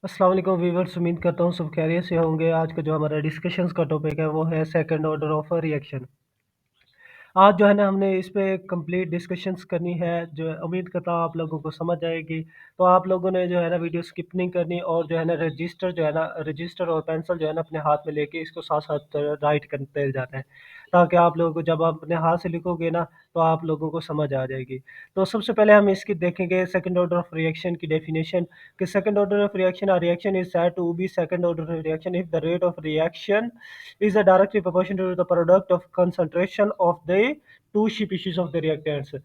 अस्सलाम वालेकुम व्यूअर्स, उम्मीद करता हूँ सब खैरियत से होंगे। आज का जो हमारा डिस्कशंस का टॉपिक है वो है सेकंड ऑर्डर ऑफ रिएक्शन। आज जो है ना हमने इस पे कंप्लीट डिस्कशंस करनी है, जो उम्मीद करता हूँ आप लोगों को समझ आएगी। तो आप लोगों ने जो है ना वीडियो स्किप नहीं करनी, और जो है ना रजिस्टर और पेंसिल जो है ना अपने हाथ में लेके इसको साथ साथ राइट करते जाना है, ताकि आप लोगों को जब आप अपने हाथ से लिखोगे ना तो आप लोगों को समझ आ जाएगी। तो सबसे पहले हम इसकी देखेंगे सेकंड ऑर्डर ऑफ रिएक्शन की डेफिनेशन। कि second order of reaction, a reaction is said to be second order reaction if the rate of reaction is a directly proportional to the product of concentration of the two species of the reactants।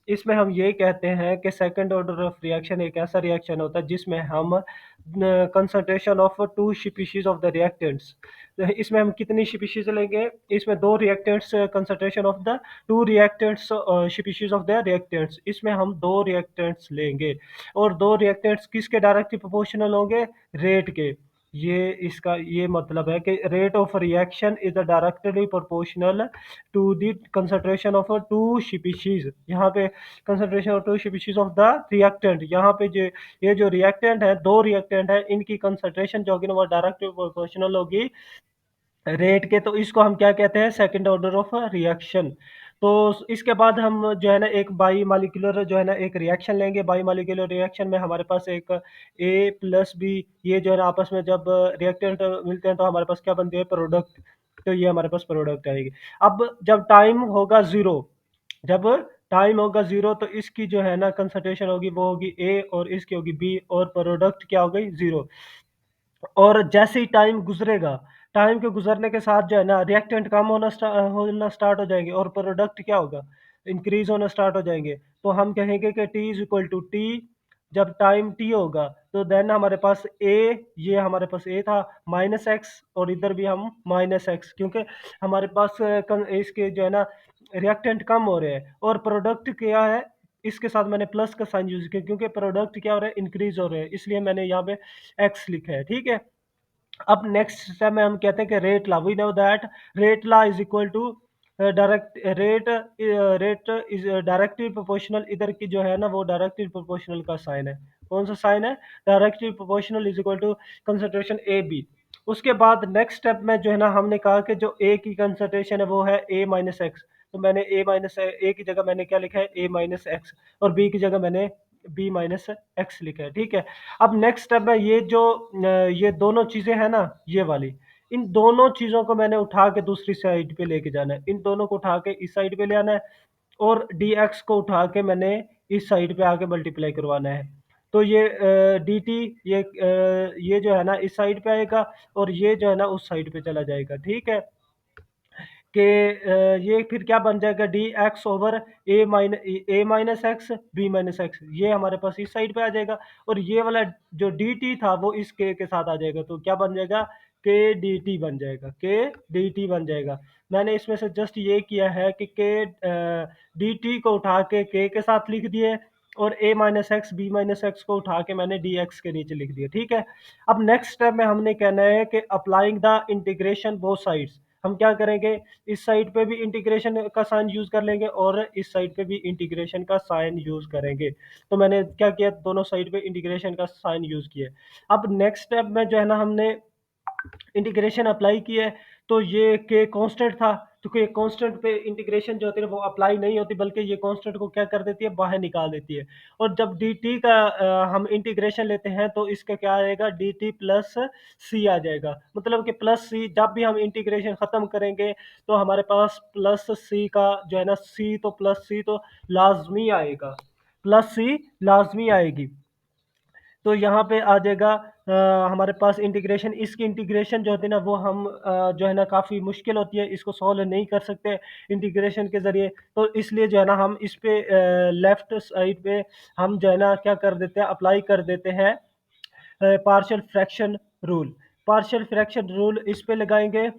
इसमें हम ये कहते हैं कि second order of reaction एक ऐसा reaction होता है जिसमें हम concentration of two species of the reactants, इसमें हम कितनी स्पीशीज लेंगे, इसमें दो reactants concentration of the two reactants species of the reactants, इसमें हम दो रिएक्टेंट्स लेंगे। और दो रिएक्टेंट्स किसके डायरेक्टली प्रोपोर्शनल होंगे? रेट के। ये इसका ये मतलब है कि rate of reaction is directly proportional to the concentration of two species. यहाँ पे concentration of two species of the reactant, यहाँ पे जो ये जो रिएक्टेंट है, दो रिएक्टेंट है, इनकी कंसंट्रेशन जो होगी ना वो डायरेक्टली प्रोपोर्शनल होगी रेट के। तो इसको हम क्या कहते हैं? Second order of reaction. तो इसके बाद हम जो है ना एक बाई मालिक्यूलर जो है ना एक रिएक्शन लेंगे। बाई मालिक्यूलर रिएक्शन में हमारे पास एक ए प्लस बी, ये जो है ना आपस में जब रिएक्टेंट मिलते हैं तो हमारे पास क्या बनती है? प्रोडक्ट। तो ये हमारे पास प्रोडक्ट आएगी। अब जब टाइम होगा जीरो, जब टाइम होगा जीरो तो इसकी जो है ना कंसंट्रेशन होगी वो होगी ए, और इसकी होगी बी, और प्रोडक्ट क्या हो गई? जीरो। और जैसे ही टाइम गुजरेगा, टाइम के गुजरने के साथ जो है ना रिएक्टेंट कम होना स्टार्ट हो जाएंगे, और प्रोडक्ट क्या होगा? इंक्रीज होना स्टार्ट हो जाएंगे। तो हम कहेंगे कि T is equal to T. जब टाइम टी होगा तो देन हमारे पास ए, ये हमारे पास ए था, माइनस एक्स, और इधर भी हम माइनस एक्स, क्योंकि हमारे पास इसके जो है ना रिएक्टेंट कम हो रहे हैं। और प्रोडक्ट क्या है? इसके साथ मैंने प्लस का साइन यूज किया, क्योंकि प्रोडक्ट क्या हो रहा है? इंक्रीज हो रहे हैं, इसलिए मैंने यहाँ पे एक्स लिखा है। ठीक है। अब नेक्स्ट स्टेप में हम कहते हैं कि rate law. We know that rate law is equal to direct rate, rate is directly proportional. इधर की जो है ना वो डायरेक्टली प्रोपोर्शनल का साइन है। कौन सा साइन है? Directly proportional is equal to concentration A B. उसके बाद नेक्स्ट स्टेप में जो है ना हमने कहा कि जो ए की कंसंट्रेशन है वो है ए माइनस एक्स। तो मैंने ए की जगह मैंने क्या लिखा है? A minus x. और बी की जगह मैंने बी माइनस एक्स लिखा है। ठीक है। अब नेक्स्ट स्टेप में ये जो ये दोनों चीजें हैं ना, ये वाली, इन दोनों चीजों को मैंने उठा के दूसरी साइड पे लेके जाना है। इन दोनों को उठा के इस साइड पे ले आना है, और डी एक्स को उठा के मैंने इस साइड पे आके मल्टीप्लाई करवाना है। तो ये डी टी, ये जो है ना इस साइड पे आएगा, और ये जो है ना उस साइड पे चला जाएगा। ठीक है। कि ये फिर क्या बन जाएगा? डी एक्स ओवर ए minus x B minus x, ये हमारे पास इस साइड पे आ जाएगा। और ये वाला जो डी टी था वो इस के साथ आ जाएगा, तो क्या बन जाएगा? के डी टी बन जाएगा। के डी टी बन जाएगा। मैंने इसमें से जस्ट ये किया है कि डी टी को उठा के साथ लिख दिए, और a minus x B minus x को उठा के मैंने डी एक्स के नीचे लिख दिया। ठीक है। अब नेक्स्ट स्टेप में हमने कहना है कि applying the integration both sides. हम क्या करेंगे? इस साइड पे भी इंटीग्रेशन का साइन यूज कर लेंगे, और इस साइड पे भी इंटीग्रेशन का साइन यूज करेंगे। तो मैंने क्या किया? दोनों साइड पे इंटीग्रेशन का साइन यूज किया। अब नेक्स्ट स्टेप में जो है ना हमने इंटीग्रेशन अप्लाई की है, तो ये के कांस्टेंट था, तो के कांस्टेंट पे इंटीग्रेशन जो होती है वो अप्लाई नहीं होती, बल्कि ये कांस्टेंट को क्या कर देती है? बाहर निकाल देती है। और जब डी टी का हम इंटीग्रेशन लेते हैं तो इसका क्या आएगा? डी टी प्लस सी आ जाएगा। मतलब कि प्लस सी, जब भी हम इंटीग्रेशन खत्म करेंगे तो हमारे पास प्लस सी का जो है ना, सी तो प्लस सी तो लाजमी आएगा, प्लस सी लाजमी आएगी। तो यहाँ पे आ जाएगा हमारे पास इंटीग्रेशन। इसकी इंटीग्रेशन जो होती है ना वो हम जो है ना काफ़ी मुश्किल होती है, इसको सॉल्व नहीं कर सकते इंटीग्रेशन के ज़रिए। तो इसलिए जो है ना हम इस पे लेफ्ट साइड पे हम जो है ना क्या कर देते हैं? अप्लाई कर देते हैं partial fraction rule. Partial fraction rule इस पे लगाएंगे,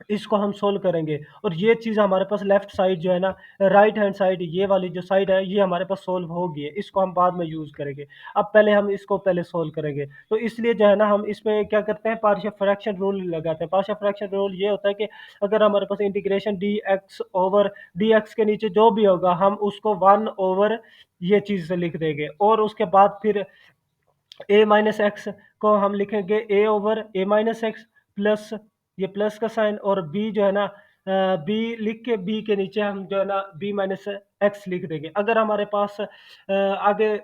इसको हम सोल्व करेंगे, और ये चीज़ हमारे पास लेफ्ट साइड जो है ना, राइट हैंड साइड, ये वाली जो साइड है ये हमारे पास सोल्व होगी, इसको हम बाद में यूज़ करेंगे। अब पहले हम इसको पहले सोल्व करेंगे। तो इसलिए जो है ना हम इसमें क्या करते हैं? पार्शियल फ्रैक्शन रूल लगाते हैं। पार्शियल फ्रैक्शन रूल ये होता है कि अगर हमारे पास integration D x over D x के नीचे जो भी होगा हम उसको वन ओवर ये चीज़ से लिख देंगे, और उसके बाद फिर ए माइनस एक्स को हम लिखेंगे ए ओवर ए माइनस एक्स प्लस ये प्लस का साइन, और बी जो है ना बी लिख के बी के नीचे हम जो है ना बी माइनस एक्स लिख देंगे। अगर हमारे पास आगे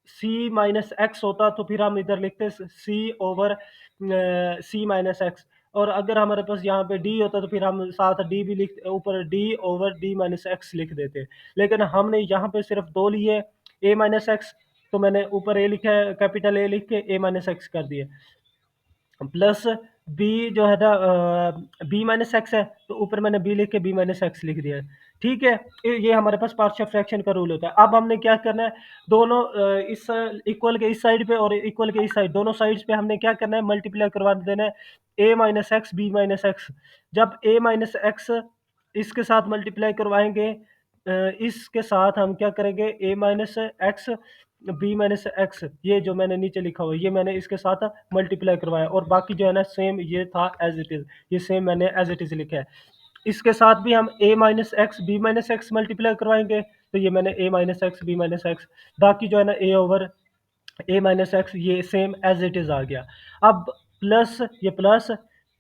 सी माइनस एक्स होता तो फिर हम इधर लिखते सी ओवर सी माइनस एक्स, और अगर हमारे पास यहाँ पे डी होता तो फिर हम साथ डी भी लिख ऊपर D over D minus x लिख देते। लेकिन हमने यहाँ पे सिर्फ दो लिए ए माइनस एक्स, तो मैंने ऊपर ए लिखा है, कैपिटल ए लिख के ए माइनस एक्स कर दिए, प्लस बी जो है ना बी माइनस एक्स है तो ऊपर मैंने बी लिख के बी माइनस एक्स लिख दिया है। ठीक है, ये हमारे पास पार्शियल फ्रैक्शन का रूल होता है। अब हमने क्या करना है, दोनों इस इक्वल के इस साइड पे और इक्वल के इस साइड, दोनों साइड्स पे हमने क्या करना है, मल्टीप्लाई करवा देना है a minus x B minus x. जब ए माइनस एक्स इसके साथ मल्टीप्लाई करवाएंगे, इसके साथ हम क्या करेंगे, a minus x B minus x, ये जो मैंने नीचे लिखा हुआ है ये मैंने इसके साथ मल्टीप्लाई करवाया, और बाकी जो है ना सेम ये था एज इट इज, ये सेम मैंने एज इट इज लिखा है। इसके साथ भी हम a minus x B minus x multiply करवाएंगे, तो ये मैंने a minus x B minus x, बाकी जो है ना a over A minus x ये सेम एज इट इज आ गया। अब प्लस ये plus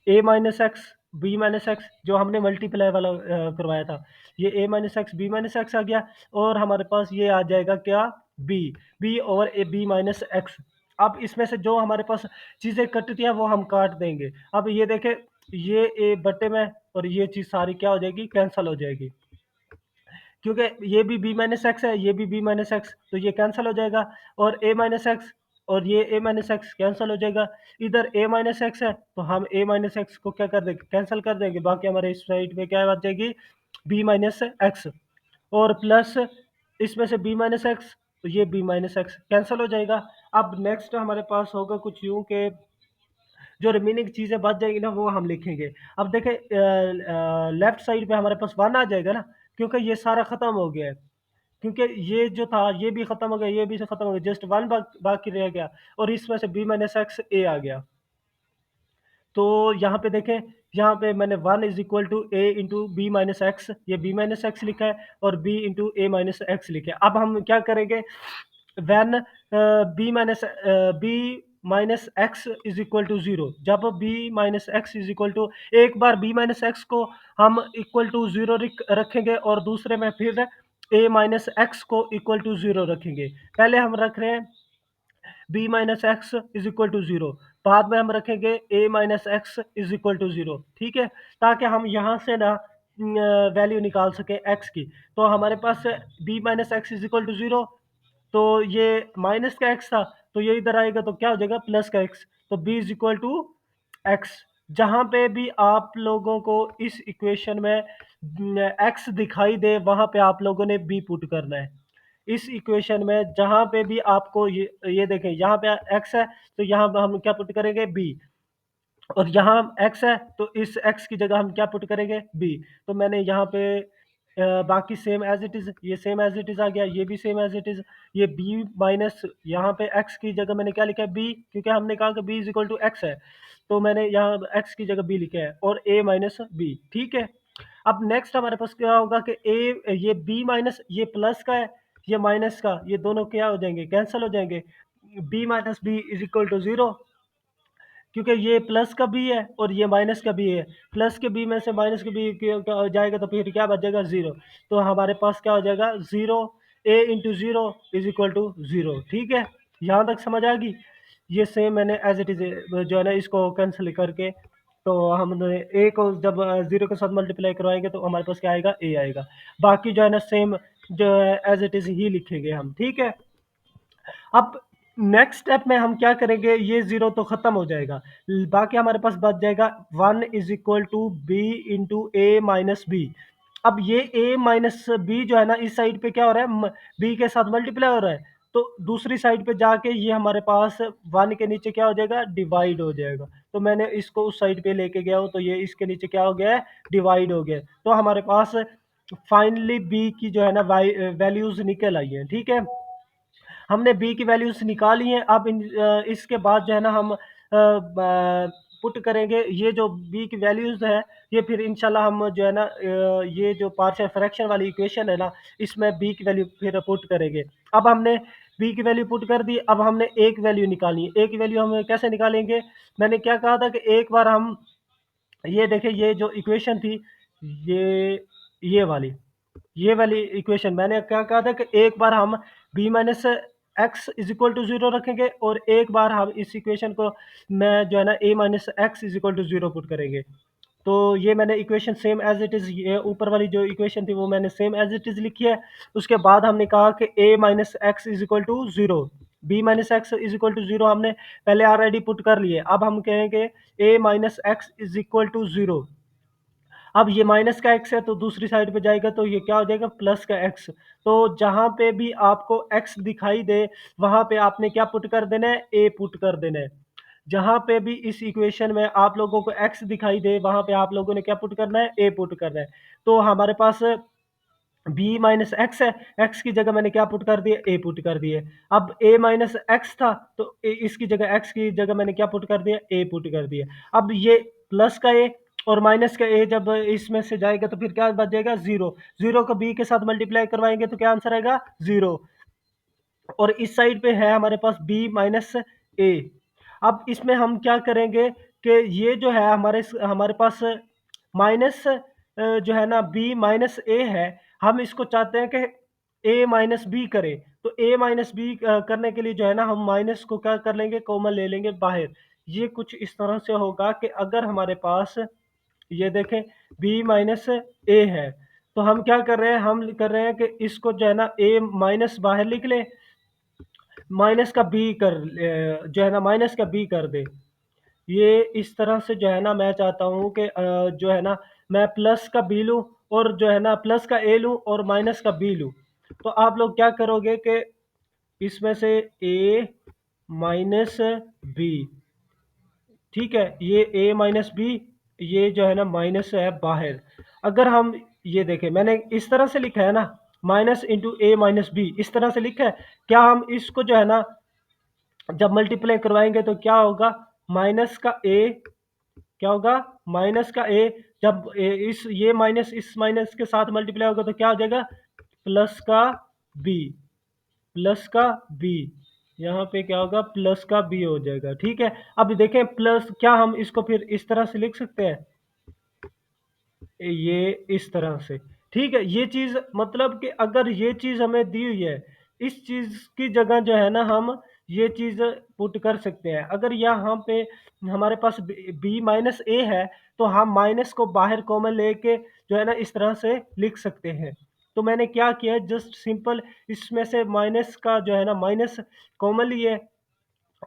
a minus x B minus x जो हमने मल्टीप्लाई वाला करवाया था, ये ए minus x B minus x आ गया, और हमारे पास ये आ जाएगा क्या, b, b over A B minus x. अब इसमें से जो हमारे पास चीज़ें कटती हैं वो हम काट देंगे। अब ये देखें, ये ए बटे में और ये चीज़ सारी क्या हो जाएगी, कैंसिल हो जाएगी, क्योंकि ये भी बी माइनस एक्स है, ये भी बी माइनस एक्स, तो ये कैंसिल हो जाएगा, और ए माइनस एक्स और ये ए माइनस एक्स कैंसिल हो जाएगा। इधर ए माइनस एक्स है तो हम ए माइनस एक्स को क्या कर देंगे, कैंसिल कर देंगे, बाकी हमारे इस साइड में क्या बच जाएगी, बी माइनस एक्स, और प्लस इसमें से बी माइनस एक्स, तो ये बी माइनस एक्स कैंसिल हो जाएगा। अब नेक्स्ट हमारे पास होगा कुछ यूं के जो रिमेनिंग चीज़ें बच जाएगी ना वो हम लिखेंगे। अब देखें लेफ्ट साइड पे हमारे पास वन आ जाएगा ना, क्योंकि ये सारा खत्म हो गया है, क्योंकि ये जो था ये भी खत्म हो गया, ये भी खत्म हो गया, जस्ट वन बाकी रह गया, और इसमें से बी माइनस एक्स ए आ गया। तो यहाँ पे देखें, यहाँ पे मैंने one is equal to a into b minus x, ये बी माइनस एक्स लिखा है, और बी इंटू ए माइनस एक्स लिखा है। अब हम क्या करेंगे, when b minus b minus x is equal to zero, जब b minus x is equal to, एक बार बी माइनस एक्स को हम इक्वल टू जीरो रखेंगे, और दूसरे में फिर ए माइनस एक्स को इक्वल टू जीरो रखेंगे। पहले हम रख रहे हैं b minus x is equal to zero, बाद में हम रखेंगे a minus x is equal to zero, ठीक है, ताकि हम यहाँ से ना वैल्यू निकाल सके एक्स की। तो हमारे पास b minus x is equal to zero, तो ये माइनस का एक्स था, तो ये इधर आएगा तो क्या हो जाएगा, प्लस का एक्स, तो B is equal to X. जहाँ पे भी आप लोगों को इस इक्वेशन में एक्स दिखाई दे वहाँ पे आप लोगों ने बी पुट करना है। इस इक्वेशन में जहाँ पे भी आपको ये देखें, यहाँ पे एक्स है तो यहाँ पे हम क्या पुट करेंगे, बी, और यहाँ एक्स है तो इस एक्स की जगह हम क्या पुट करेंगे, बी। तो मैंने यहाँ पे बाकी सेम एज इट इज, ये सेम एज इट इज आ गया, ये भी सेम एज इट इज, ये बी माइनस यहाँ पे एक्स की जगह मैंने क्या लिखा है, बी, क्योंकि हमने कहा कि B is equal to X है, तो मैंने यहाँ एक्स की जगह बी लिखा है, और ए माइनस बी, ठीक है। अब नेक्स्ट हमारे पास क्या होगा कि ए ये बी माइनस ये प्लस का है, ये माइनस का, ये दोनों क्या हो जाएंगे, कैंसिल हो जाएंगे, B minus B is equal to zero, क्योंकि ये प्लस का बी है और ये माइनस का बी है, प्लस के बी में से माइनस के बी जाएगा तो फिर क्या बच जाएगा, जीरो। तो हमारे पास क्या हो जाएगा, zero, A into zero is equal to zero, ठीक है। यहाँ तक समझ आ गई। ये सेम मैंने एज इट इज जो है ना इसको कैंसिल करके, तो हमने ए को जब जीरो के साथ मल्टीप्लाई करवाएंगे तो हमारे पास क्या आएगा, ए आएगा। बाकी जो है ना सेम जो है एज इट इज ही लिखेंगे हम, ठीक है। अब नेक्स्ट स्टेप में हम क्या करेंगे, ये जीरो तो खत्म हो जाएगा, बाकी हमारे पास बच जाएगा one is equal to B into A minus B. अब ये ए माइनस बी जो है ना इस साइड पे क्या हो रहा है, बी के साथ मल्टीप्लाई हो रहा है, तो दूसरी साइड पे जाके ये हमारे पास वन के नीचे क्या हो जाएगा, डिवाइड हो जाएगा। तो मैंने इसको उस साइड पे लेके गया हूँ तो ये इसके नीचे क्या हो गया है, डिवाइड हो गया। तो हमारे पास फाइनली बी की जो है ना वैल्यूज निकल आई है, ठीक है। हमने बी की वैल्यूज निकाली हैं। अब इसके बाद जो है ना हम पुट करेंगे ये जो बी की वैल्यूज है, ये फिर इंशाल्लाह हम जो है ना ये जो पार्शियल फ्रैक्शन वाली इक्वेशन है ना इसमें बी की वैल्यू फिर पुट करेंगे। अब हमने बी की वैल्यू पुट कर दी। अब हमने ए की वैल्यू निकालनी है। ए की वैल्यू हम कैसे निकालेंगे? मैंने क्या कहा था कि एक बार हम ये देखें, ये जो इक्वेशन थी, ये ये वाली ये वाली इक्वेशन मैंने क्या कहा था कि एक बार हम B minus x is equal to zero रखेंगे और एक बार हम इस इक्वेशन को मैं जो है ना a minus x is equal to zero put करेंगे। तो ये मैंने equation same as it is, ये ऊपर वाली जो इक्वेशन थी वो मैंने सेम एज इट इज लिखी है। उसके बाद हमने कहा कि a minus x is equal to zero, b minus x is equal to zero हमने पहले ऑलरेडी पुट कर लिए। अब हम कहेंगे a minus x is equal to zero. अब ये माइनस का एक्स है तो दूसरी साइड पे जाएगा तो ये क्या हो जाएगा, प्लस का एक्स। तो जहां पे भी आपको एक्स दिखाई दे वहां पे आपने क्या पुट कर देना है, ए पुट कर देना है। जहां पे भी इस इक्वेशन में आप लोगों को एक्स दिखाई दे वहां पे आप लोगों ने क्या पुट करना है, ए पुट करना है। तो हमारे पास बी माइनस एक्स है, एक्स की जगह मैंने क्या पुट कर दिया, ए पुट कर दिए। अब ए माइनस एक्स था तो इसकी जगह, एक्स की जगह मैंने क्या पुट कर दिया, ए पुट कर दिया। अब ये प्लस का ए और माइनस का ए जब इसमें से जाएगा तो फिर क्या बच जाएगा, जीरो। जीरो को बी के साथ मल्टीप्लाई करवाएंगे तो क्या आंसर आएगा, जीरो। और इस साइड पे है हमारे पास बी माइनस ए। अब इसमें हम क्या करेंगे कि ये जो है हमारे पास माइनस जो है ना बी माइनस ए है, हम इसको चाहते हैं कि ए माइनस बी करे। तो ए माइनस बी करने के लिए जो है ना हम माइनस को क्या कर लेंगे, कॉमन ले लेंगे बाहर। ये कुछ इस तरह से होगा कि अगर हमारे पास ये देखें बी माइनस ए है तो हम क्या कर रहे हैं, हम कर रहे हैं कि इसको जो है ना ए माइनस बाहर लिख लें, माइनस का बी कर जो है ना माइनस का बी कर दे। ये इस तरह से जो है ना मैं चाहता हूँ कि जो है ना मैं प्लस का बी लूँ और जो है ना प्लस का ए लूँ और माइनस का बी लूँ। तो आप लोग क्या करोगे कि इसमें से ए माइनस बी, ठीक है, ये ए माइनस बी, ये जो है ना माइनस है बाहर। अगर हम ये देखें मैंने इस तरह से लिखा है ना, माइनस इंटू ए माइनस बी इस तरह से लिखा है। क्या हम इसको जो है ना जब मल्टीप्लाई करवाएंगे तो क्या होगा, माइनस का ए, क्या होगा, माइनस का ए। जब इस ये माइनस इस माइनस के साथ मल्टीप्लाई होगा तो क्या हो जाएगा, प्लस का बी, प्लस का बी। यहाँ पे क्या होगा, प्लस का बी हो जाएगा। ठीक है, अब देखें प्लस, क्या हम इसको फिर इस तरह से लिख सकते हैं, ये इस तरह से। ठीक है, ये चीज मतलब कि अगर ये चीज हमें दी हुई है, इस चीज की जगह जो है ना हम ये चीज पुट कर सकते हैं। अगर यहाँ पे हमारे पास बी माइनस ए है तो हम माइनस को बाहर कॉमन लेके जो है ना इस तरह से लिख सकते हैं। तो मैंने क्या किया, जस्ट सिंपल इसमें से माइनस का जो है ना माइनस कॉमन लिए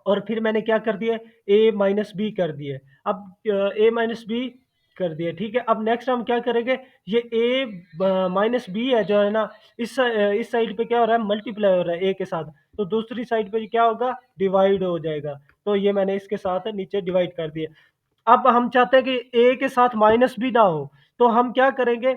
और फिर मैंने क्या कर दिया, ए माइनस बी कर दिए। अब ए माइनस बी कर दिए। ठीक है, अब नेक्स्ट हम क्या करेंगे, ये ए माइनस बी है जो है ना इस साइड पे क्या हो रहा है, मल्टीप्लाई हो रहा है ए के साथ, तो दूसरी साइड पे क्या होगा, डिवाइड हो जाएगा। तो ये मैंने इसके साथ नीचे डिवाइड कर दिया। अब हम चाहते हैं कि ए के साथ माइनस भी ना हो, तो हम क्या करेंगे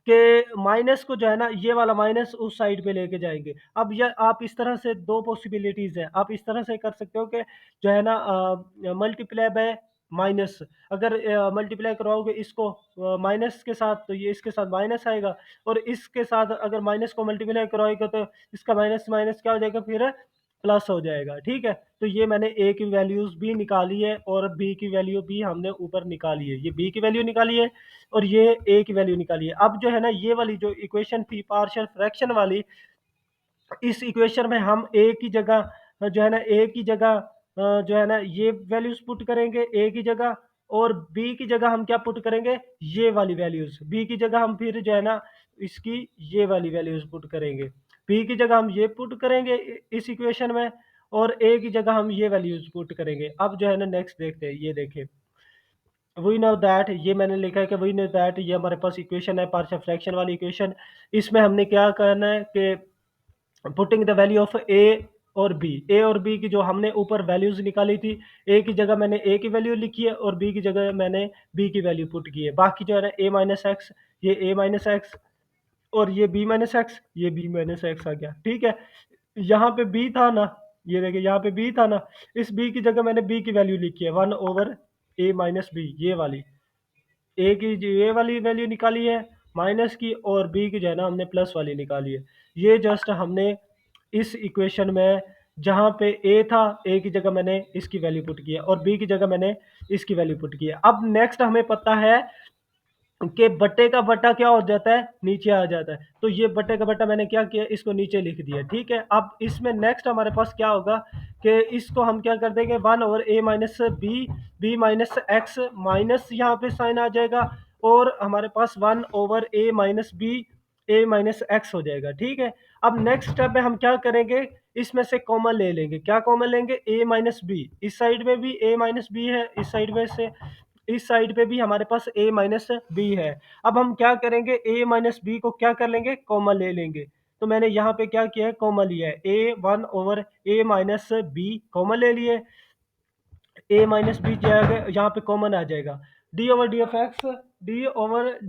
कि माइनस को जो है ना ये वाला माइनस उस साइड पे लेके जाएंगे। अब ये आप इस तरह से दो पॉसिबिलिटीज है, आप इस तरह से कर सकते हो कि जो है ना मल्टीप्लाई बाय माइनस, अगर मल्टीप्लाई करवाओगे इसको माइनस के साथ तो ये इसके साथ माइनस आएगा, और इसके साथ अगर माइनस को मल्टीप्लाई करवाएगा तो इसका माइनस माइनस क्या हो जाएगा, फिर प्लस हो जाएगा। ठीक है, तो ये मैंने ए की वैल्यूज भी निकाली है और बी की वैल्यू भी हमने ऊपर निकाली है, ये बी की वैल्यू निकाली है और ये ए की वैल्यू निकाली है। अब जो है ना ये वाली जो इक्वेशन थी पार्शियल फ्रैक्शन वाली, इस इक्वेशन में हम ए की जगह जो है ना ए की जगह जो है ना ये वैल्यूज पुट करेंगे ए की जगह, और बी की जगह हम क्या पुट करेंगे, ये वाली वैल्यूज। बी की जगह हम फिर जो है ना इसकी ये वाली वैल्यूज पुट करेंगे। बी की जगह हम ये पुट करेंगे इस इक्वेशन में, और ए की जगह हम ये वैल्यूज पुट करेंगे। अब जो है ना नेक्स्ट देखते हैं, ये देखें वी नो दैट, ये मैंने लिखा है कि वी नो दैट, ये हमारे पास इक्वेशन है पार्शियल फ्रैक्शन वाली इक्वेशन। इसमें हमने क्या करना है कि पुटिंग द वैल्यू ऑफ ए और बी, ए और बी की जो हमने ऊपर वैल्यूज निकाली थी, ए की जगह मैंने ए की वैल्यू लिखी है और बी की जगह मैंने बी की वैल्यू पुट की है। बाकी जो है ना ए माइनस एक्स, ये ए माइनस एक्स, और ये बी माइनस एक्स, ये बी माइनस एक्स आ गया। ठीक है, यहाँ पे बी था ना, ये देखिए यहाँ पे बी था ना, इस बी की जगह मैंने बी की वैल्यू लिखी है 1 ओवर ए माइनस बी, ये वाली ए की ये वाली वैल्यू निकाली है माइनस की, और बी की जो है ना हमने प्लस वाली निकाली है। ये जस्ट हमने इस इक्वेशन में जहाँ पे ए था, ए की जगह मैंने इसकी वैल्यू पुट किया और बी की जगह मैंने इसकी वैल्यू पुट किया। अब नेक्स्ट हमें पता है कि बट्टे का बट्टा क्या हो जाता है, नीचे आ जाता है। तो ये बट्टे का बट्टा मैंने क्या किया, इसको नीचे लिख दिया, ठीक है। अब इसमें नेक्स्ट हमारे पास क्या होगा कि इसको हम क्या कर देंगे, 1/a-b, b minus x minus यहाँ पे साइन आ जाएगा और हमारे पास 1/a-b a माइनस एक्स हो जाएगा, ठीक है। अब नेक्स्ट स्टेप में हम क्या करेंगे, इसमें से कॉमन ले लेंगे। क्या कॉमन लेंगे, a माइनस बी, इस साइड में भी a माइनस बी है, इस साइड में से इस साइड पे भी हमारे पास a माइनस बी है। अब हम क्या करेंगे, a माइनस बी को क्या कर लेंगे, कॉमन ले लेंगे। तो मैंने यहाँ पे क्या किया है, कॉमन लिया है, a माइनस बी कॉमन ले लिए, a माइनस बी जाएगा यहाँ पे कॉमन आ जाएगा, d over D of X, D over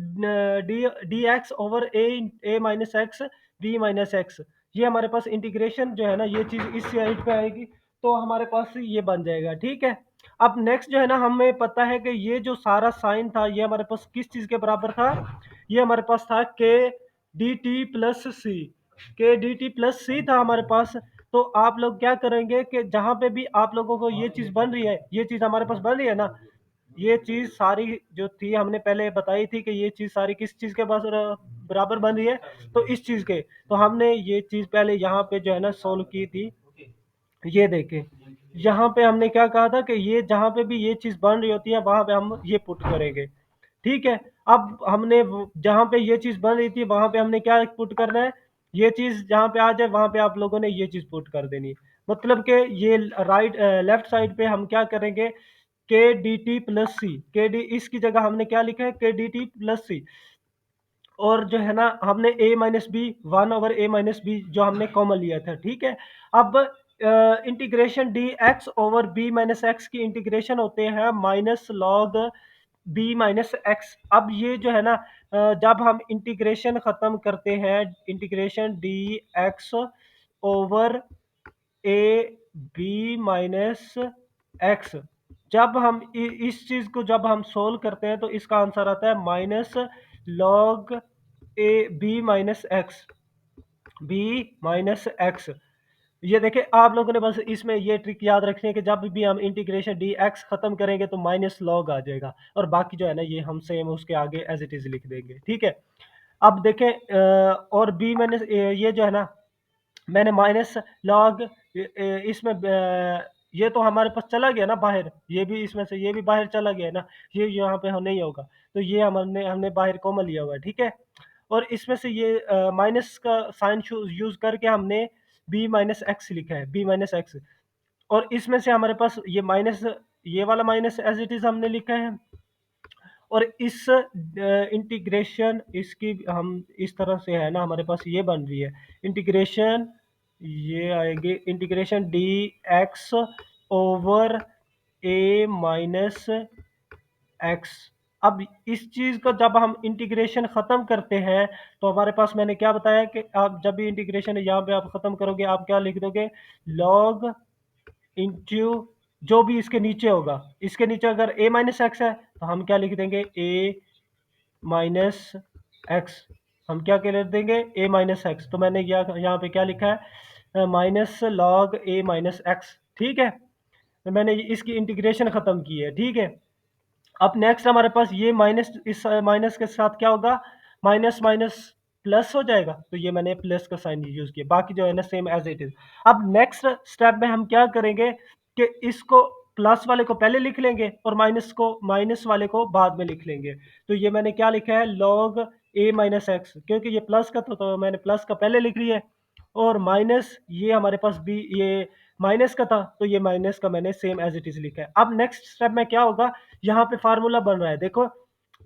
D x over A minus x B minus x. ये हमारे पास इंटीग्रेशन जो है ना, ये चीज़ इस साइड पे आएगी तो हमारे पास ये बन जाएगा, ठीक है। अब नेक्स्ट जो है ना, हमें पता है कि ये जो सारा साइन था ये हमारे पास किस चीज़ के बराबर था, ये हमारे पास था के डी टी प्लस सी, के डी टी प्लस सी था हमारे पास। तो आप लोग क्या करेंगे कि जहाँ पे भी आप लोगों को ये चीज़ बन रही है, ये चीज़ हमारे पास बन रही है ना, ये चीज़ सारी जो थी हमने पहले बताई थी कि ये चीज़ सारी किस चीज़ के बराबर बन रही है, तो इस चीज़ के। तो हमने ये चीज़ पहले यहाँ पे जो है ना सोल्व की थी, ये देखें, यहाँ पे हमने क्या कहा था कि ये जहाँ पे भी ये चीज़ बन रही होती है वहाँ पे हम ये पुट करेंगे, ठीक है। अब हमने जहाँ पे ये चीज़ बन रही थी वहाँ पे हमने क्या पुट करना है, ये चीज़ जहाँ पे आ जाए वहाँ पे आप लोगों ने ये चीज़ पुट कर देनी है। मतलब कि ये राइट लेफ्ट साइड पे हम क्या करेंगे, के डी टी प्लस सी, के डी इसकी जगह हमने क्या लिखा है, के डी टी प्लस सी। और जो है ना हमने a माइनस बी, 1/a-b जो हमने कॉमन लिया था, ठीक है। अब integration D x over B minus X की इंटीग्रेशन होते हैं minus log B minus x. अब ये जो है ना जब हम इंटीग्रेशन खत्म करते हैं, integration D x over A B minus x, जब हम इस चीज को जब हम सोल्व करते हैं तो इसका आंसर आता है minus log A B minus x, B minus x. ये देखिए आप लोगों ने बस इसमें ये ट्रिक याद रखनी है कि जब भी हम इंटीग्रेशन डी एक्स खत्म करेंगे तो माइनस लॉग आ जाएगा और बाकी जो है ना ये हम सेम उसके आगे एज इट इज लिख देंगे, ठीक है। अब देखें और बी माइनस ये जो है ना, मैंने माइनस लॉग इसमें ये तो हमारे पास चला गया ना बाहर, ये भी इसमें से ये भी बाहर चला गया ना, ये यहाँ पे हम नहीं होगा, तो ये हमने हमने बाहर कॉमन लिया हुआ है, ठीक है। और इसमें से ये माइनस का साइन यूज करके हमने बी माइनस एक्स लिखा है, बी माइनस एक्स। और इसमें से हमारे पास ये माइनस, ये वाला माइनस एज इट इज हमने लिखा है। और इस इंटीग्रेशन इसकी हम इस तरह से है ना, हमारे पास ये बन रही है इंटीग्रेशन, ये आएगी इंटीग्रेशन डी एक्स ओवर ए माइनस एक्स। अब इस चीज को जब हम इंटीग्रेशन खत्म करते हैं तो हमारे पास मैंने क्या बताया कि आप जब भी इंटीग्रेशन यहाँ पे आप खत्म करोगे आप क्या लिख दोगे, लॉग इंटू जो भी इसके नीचे होगा, इसके नीचे अगर ए माइनस एक्स है तो हम क्या लिख देंगे, ए माइनस एक्स। हम क्या कर देंगे, ए माइनस एक्स। तो मैंने यहाँ पे क्या लिखा है, minus log A minus x, ठीक है। तो मैंने इसकी इंटीग्रेशन खत्म की है, ठीक है। अब नेक्स्ट हमारे पास ये माइनस, इस माइनस के साथ क्या होगा, माइनस माइनस प्लस हो जाएगा, तो ये मैंने प्लस का साइन यूज किया, बाकी जो है ना सेम एज इट इज। अब नेक्स्ट स्टेप में हम क्या करेंगे कि इसको प्लस वाले को पहले लिख लेंगे और माइनस वाले को बाद में लिख लेंगे। तो ये मैंने क्या लिखा है, लॉग ए माइनस एक्स, क्योंकि ये प्लस का तो मैंने प्लस का पहले लिख लिया है, और माइनस ये हमारे पास भी ये माइनस का था तो ये माइनस का मैंने सेम एज इट इज लिखा है। अब नेक्स्ट स्टेप में क्या होगा, यहाँ पे फार्मूला बन रहा है, देखो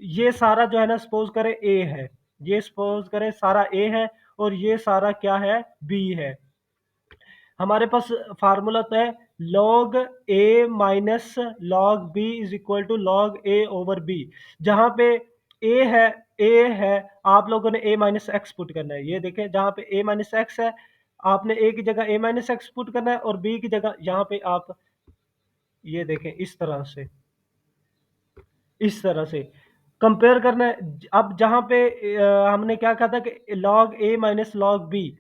ये सारा जो है ना सपोज करें ए है, ये सपोज करें सारा ए है और ये सारा क्या है, बी है। हमारे पास फार्मूला तो है log A minus log B is equal to log A over B. जहाँ पे ए है, ए है, आप लोगों ने ए माइनस एक्स पुट करना है। ये देखें जहाँ पे ए माइनस एक्स है आपने ए की जगह ए माइनस एक्स पुट करना है और बी की जगह यहाँ पे आप ये देखें इस तरह से कंपेयर करना है। अब जहाँ पे हमने क्या कहा था कि log A minus log B,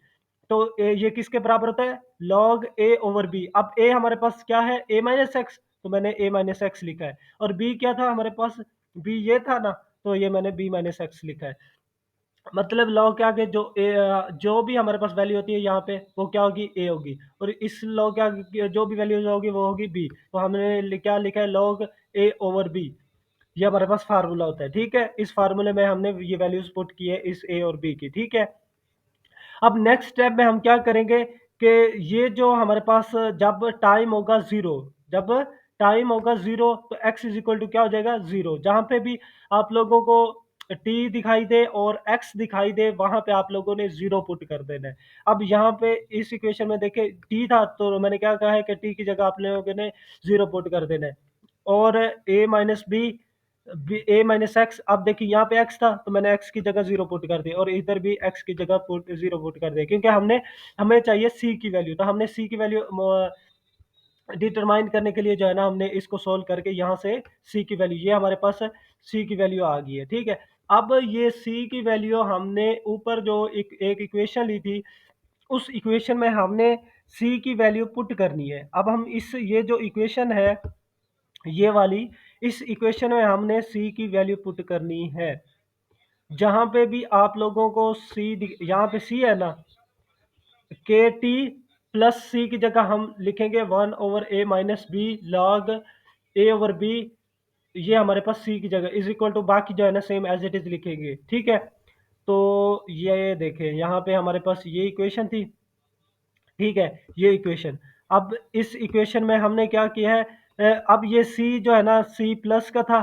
तो ये किसके बराबर होता है, लॉग ए ओवर बी। अब ए हमारे पास क्या है, ए माइनस एक्स, तो मैंने ए माइनस एक्स लिखा है। और बी क्या था हमारे पास, बी ये था ना, तो ये मैंने बी माइनस एक्स लिखा है। मतलब लॉग के आगे जो भी हमारे पास वैल्यू होती है यहाँ पे, वो क्या होगी, ए होगी। और इस लॉग के आगे जो भी वैल्यूज होगी वो होगी बी। तो हमने क्या लिखा है, लॉग ए ओवर बी। ये हमारे पास फार्मूला होता है, ठीक है। इस फार्मूले में हमने ये वैल्यूज पुट की है इस ए और बी की, ठीक है। अब नेक्स्ट स्टेप में हम क्या करेंगे कि ये जो हमारे पास जब टाइम होगा जीरो, जब टाइम होगा जीरो तो x इज इक्वल टू क्या हो जाएगा, जीरो। जहां पे भी आप लोगों को t दिखाई दे और x दिखाई दे, वहां पे आप लोगों ने जीरो पुट कर देना है। अब यहाँ पे इस इक्वेशन में देखे t था, तो मैंने क्या कहा है कि t की जगह आप लोगों ने जीरो पुट कर देना है। और a minus B, A minus x, अब देखिए यहाँ पे एक्स था तो मैंने एक्स की जगह जीरो पुट कर दिया, और इधर भी एक्स की जगह जीरो पुट कर दिया, क्योंकि हमें चाहिए सी की वैल्यू। तो हमने सी की वैल्यू डिटरमाइन करने के लिए जो है ना, हमने इसको सोल्व करके यहाँ से सी की वैल्यू, ये हमारे पास सी की वैल्यू आ गई है, ठीक है। अब ये सी की वैल्यू हमने ऊपर जो एक इक्वेशन ली थी, उस इक्वेशन में हमने सी की वैल्यू पुट करनी है। अब हम इस ये जो इक्वेशन है ये वाली, इस इक्वेशन में हमने सी की वैल्यू पुट करनी है। जहां पे भी आप लोगों को सी, यहाँ पे सी है ना, के टी प्लस सी की जगह हम लिखेंगे one over A minus B log A over B. ये हमारे पास सी की जगह इज इक्वल टू, बाकी जो है ना सेम एज इट इज लिखेंगे, ठीक है। तो ये देखें यहाँ पे हमारे पास ये इक्वेशन थी, ठीक है, ये इक्वेशन। अब इस इक्वेशन में हमने क्या किया है, अब ये सी जो है ना, सी प्लस का था,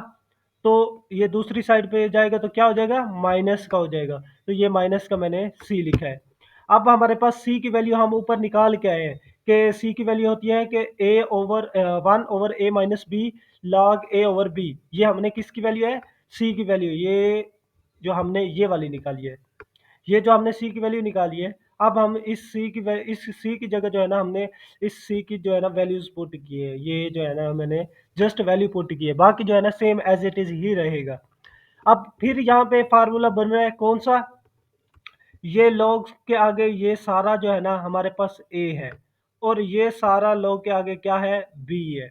तो ये दूसरी साइड पे जाएगा तो क्या हो जाएगा, माइनस का हो जाएगा। तो ये माइनस का मैंने सी लिखा है। अब हमारे पास सी की वैल्यू हम ऊपर निकाल के आए हैं कि सी की वैल्यू होती है कि ए over one over A minus B log A over B. ये हमने किसकी वैल्यू है, सी की वैल्यू, ये जो हमने ये वाली निकाली है, ये जो हमने सी की वैल्यू निकाली है। अब हम इस सी की जगह जो है ना, हमने इस सी की जो है ना वैल्यूज पुट की है, ये जो है ना मैंने जस्ट वैल्यू पुट की है, बाकी जो है ना सेम एज इट इज ही रहेगा। अब फिर यहाँ पे फार्मूला बन रहा है कौन सा, ये लॉग के आगे ये सारा जो है ना हमारे पास ए है, और ये सारा लॉग के आगे क्या है, बी है।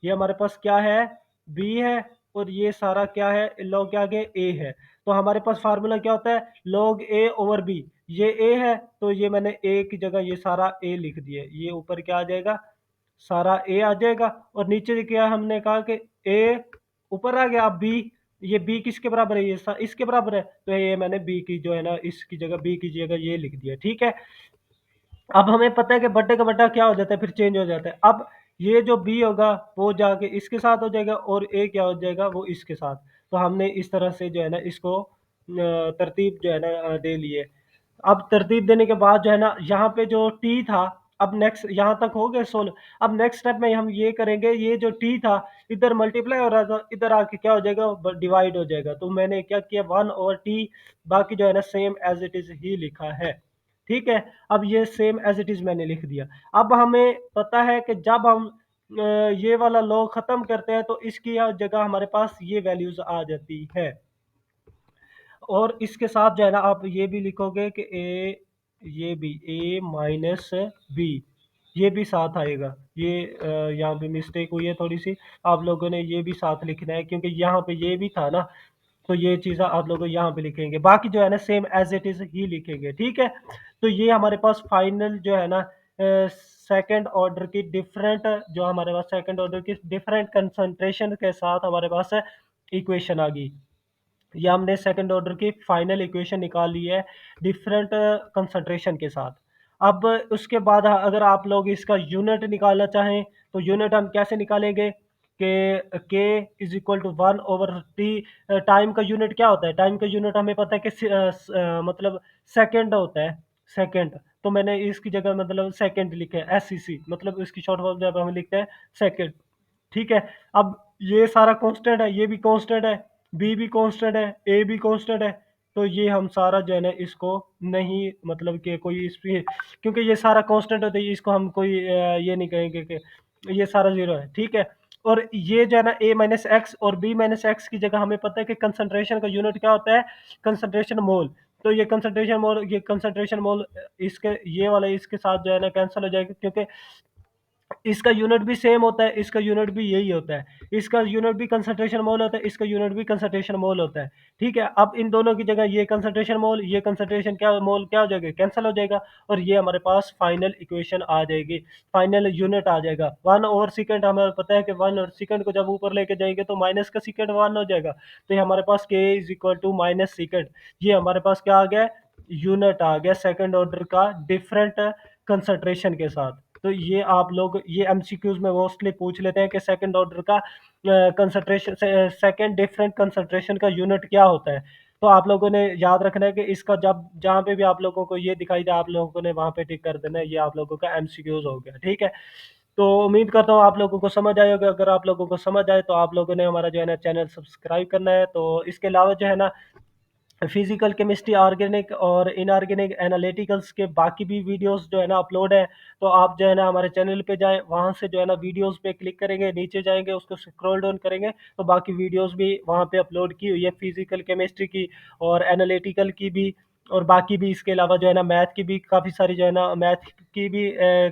ये हमारे पास क्या है, बी है, और ये सारा क्या है, लॉग के आगे ए है। तो हमारे पास फार्मूला क्या होता है, लॉग ए ओवर बी। ये ए है तो ये मैंने ए की जगह ये सारा ए लिख दिया, ये ऊपर क्या आ जाएगा, सारा ए आ जाएगा। और नीचे क्या हमने कहा कि ए ऊपर आ गया। अब बी, ये बी किसके बराबर है, इसके बराबर है, तो ये मैंने बी की जो है ना, इसकी जगह बी की जगह ये लिख दिया, ठीक है। अब हमें पता है कि बट्टे का बट्टा क्या हो जाता है, फिर चेंज हो जाता है। अब ये जो बी होगा वो जाके इसके साथ हो जाएगा, और ए क्या हो जाएगा, वो इसके साथ। तो हमने इस तरह से जो है ना इसको तरतीब जो है ना दे ली है। अब तरतीब देने के बाद जो है ना, यहाँ पे जो टी था, अब नेक्स्ट यहाँ तक हो गए सोल्व। अब नेक्स्ट स्टेप में हम ये करेंगे, ये जो टी था इधर मल्टीप्लाई हो रहा था, इधर आके क्या हो जाएगा, डिवाइड हो जाएगा। तो मैंने क्या किया, वन ओवर टी, बाकी जो है ना सेम एज इट इज ही लिखा है, ठीक है। अब ये सेम एज इट इज मैंने लिख दिया। अब हमें पता है कि जब हम ये वाला लॉ खत्म करते हैं तो इसकी जगह हमारे पास ये वैल्यूज आ जाती है। और इसके साथ जो है ना आप ये भी लिखोगे कि ए, ये भी ए माइनस बी, ये भी साथ आएगा। ये यहाँ पे मिस्टेक हुई है थोड़ी सी, आप लोगों ने ये भी साथ लिखना है, क्योंकि यहाँ पे ये भी था ना, तो ये चीज़ आप लोग यहाँ पे लिखेंगे, बाकी जो है ना सेम एज इट इज ही लिखेंगे, ठीक है। तो ये हमारे पास फाइनल जो है ना सेकंड ऑर्डर की डिफरेंट, जो हमारे पास सेकंड ऑर्डर की डिफरेंट कंसंट्रेशन के साथ हमारे पास इक्वेशन आ गई। ये हमने सेकंड ऑर्डर की फाइनल इक्वेशन निकाल ली है डिफरेंट कंसंट्रेशन के साथ। अब उसके बाद अगर आप लोग इसका यूनिट निकालना चाहें तो यूनिट हम कैसे निकालेंगे K is equal to one over T. Time का यूनिट क्या होता है, टाइम का यूनिट हमें पता है कि मतलब सेकंड होता है, सेकंड। तो मैंने इसकी जगह मतलब सेकंड लिखे है, एस सी सी, मतलब इसकी शॉर्ट फॉर्म जब हम लिखते हैं सेकंड, ठीक है। अब ये सारा कांस्टेंट है, ये भी कांस्टेंट है, बी भी कांस्टेंट है, ए भी कांस्टेंट है। तो ये हम सारा जो है ना इसको नहीं, मतलब कि कोई इस पे, क्योंकि ये सारा कांस्टेंट होता है, इसको हम कोई ये नहीं कहेंगे कि ये सारा जीरो है, ठीक है। और ये जो है ना ए माइनस एक्स और बी माइनस एक्स की जगह हमें पता है कि कंसंट्रेशन का यूनिट क्या होता है, कंसंट्रेशन मोल। तो ये कंसंट्रेशन मोल इसके ये वाला इसके साथ जो है ना कैंसिल हो जाएगा, क्योंकि इसका यूनिट भी सेम होता है, इसका यूनिट भी यही होता है, इसका यूनिट भी कंसंट्रेशन मोल होता है, इसका यूनिट भी कंसंट्रेशन मोल होता है। ठीक है, अब इन दोनों की जगह ये कंसंट्रेशन मोल, ये कंसंट्रेशन क्या मोल क्या हो जाएगा, कैंसिल हो जाएगा, और ये हमारे पास फाइनल इक्वेशन आ जाएगी, फाइनल यूनिट आ जाएगा। 1/सेकंड हमें पता है कि 1/सेकंड को जब ऊपर लेके जाएंगे तो माइनस का सेकंड 1 हो जाएगा, तो ये हमारे पास K is equal to minus second, ये हमारे पास क्या आ गया, यूनिट आ गया सेकंड ऑर्डर का डिफरेंट कंसंट्रेशन के साथ। तो ये आप लोग ये एमसीक्यूज में मोस्टली पूछ लेते हैं कि सेकंड ऑर्डर का कंसंट्रेशन, सेकंड डिफरेंट कंसंट्रेशन का यूनिट क्या होता है। तो आप लोगों ने याद रखना है कि इसका जब जहाँ पे भी आप लोगों को ये दिखाई दे, आप लोगों ने वहां पे टिक कर देना है, ये आप लोगों का एमसीक्यूज हो गया। ठीक है, तो उम्मीद करता हूँ आप लोगों को समझ आएगा। अगर आप लोगों को समझ आए तो आप लोगों ने हमारा जो है ना चैनल सब्सक्राइब करना है। तो इसके अलावा जो है ना फिजिकल केमिस्ट्री, ऑर्गेनिक और इनऑर्गेनिक एनालिटिकल्स के बाकी भी वीडियोस जो है ना अपलोड है, तो आप जो है ना हमारे चैनल पे जाएं, वहां से जो है ना वीडियोस पे क्लिक करेंगे, नीचे जाएंगे, उसको स्क्रॉल डाउन करेंगे तो बाकी वीडियोस भी वहां पे अपलोड की हुई है, फिजिकल केमिस्ट्री की और एनालिटिकल की भी, और बाकी भी इसके अलावा जो है ना मैथ की भी काफ़ी सारी जो है ना मैथ की भी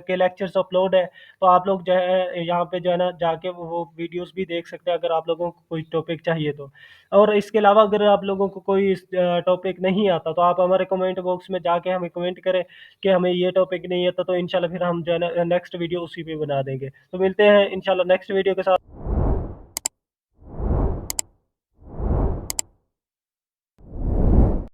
के लेक्चर्स अपलोड है। तो आप लोग जो है यहाँ पे जो है ना जाके वो वीडियोस भी देख सकते हैं, अगर आप लोगों को कोई टॉपिक चाहिए तो। और इसके अलावा अगर आप लोगों को कोई टॉपिक नहीं आता तो आप हमारे कमेंट बॉक्स में जाके हमें कमेंट करें कि हमें ये टॉपिक नहीं आता, तो इंशाल्लाह फिर हम जो है ना नेक्स्ट वीडियो उसी पे बना देंगे। तो मिलते हैं इंशाल्लाह नेक्स्ट वीडियो के साथ।